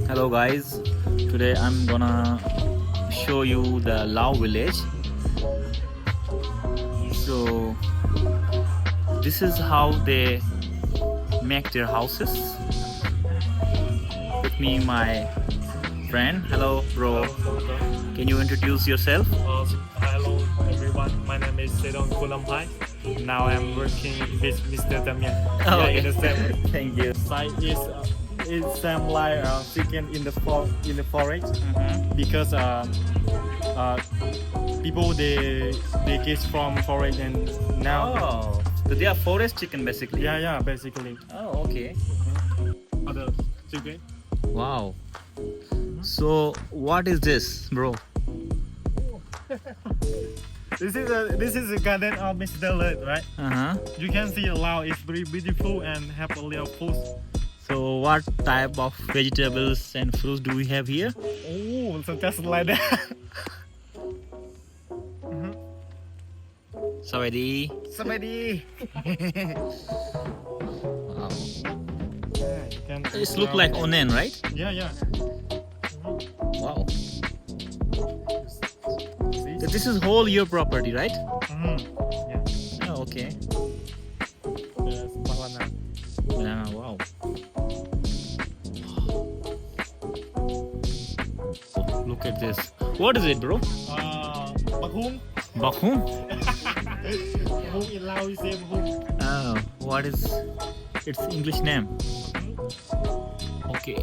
Hello guys, today I'm gonna show you the Lao village. So this is how they make their houses. With me my friend. Hello bro, can you introduce yourself? Hello everyone, my name is Sedon Kulampai. Now I'm working with Mr. Damian. Oh, Yeah, okay. in the same Thank you. site is same like chicken in the forest Mhm. because people they get from forest and now Oh, so they are forest chicken basically. yeah basically Oh, okay. other chicken. Wow. So what is this, bro? This is a garden of Mr. Led, right? Uh-huh. You can see Laos is very beautiful and have a little food. So what type of vegetables and fruits do we have here? Oh, so just like that. Sawadee. Somebody. Wow. Yeah, you can. It look like onion, right? Yeah. Wow. See? So this is whole your property, right? Yeah. Oh, okay. There's banana. Banana, wow. Oh, look at this. What is it, bro? Bakhum. Bakhum? Bakhum in Laos we say bakhum. Oh, what is its English name? Okay.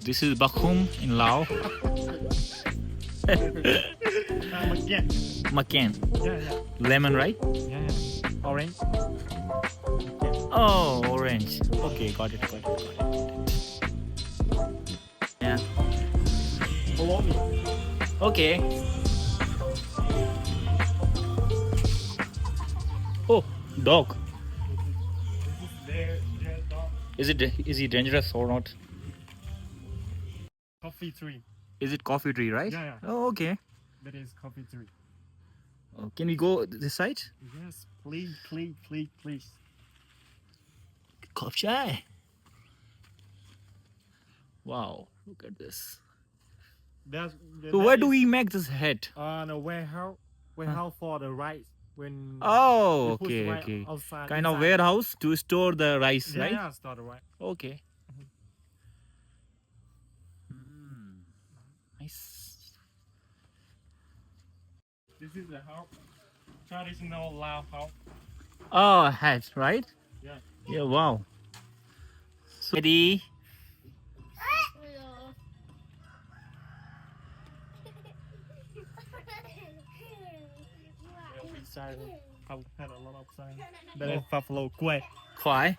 This is Bakhum in Laos. Makian. Macan. Yeah. Lemon, right? Yeah. Orange. Oh, orange. Okay, got it. Yeah. Follow me. Okay. Oh, dog. This is their dog. Is he dangerous or not? Coffee tree. Is it coffee tree, right? Yeah. Oh, okay. That is coffee tree. Oh, can we go this side? Yes, please. Coffee chai. Wow, look at this. So where do we make this head? On a warehouse for the rice when Oh, you push okay, right okay. outside Kind of inside. warehouse to store the rice, Yeah, right? yeah, store the rice. Okay. Nice. This is the house, traditional Lao house. Oh, hat, right? Yeah. Yeah, wow. So, ready? Inside have had a lot of sign. That is buffalo quay. Khoai.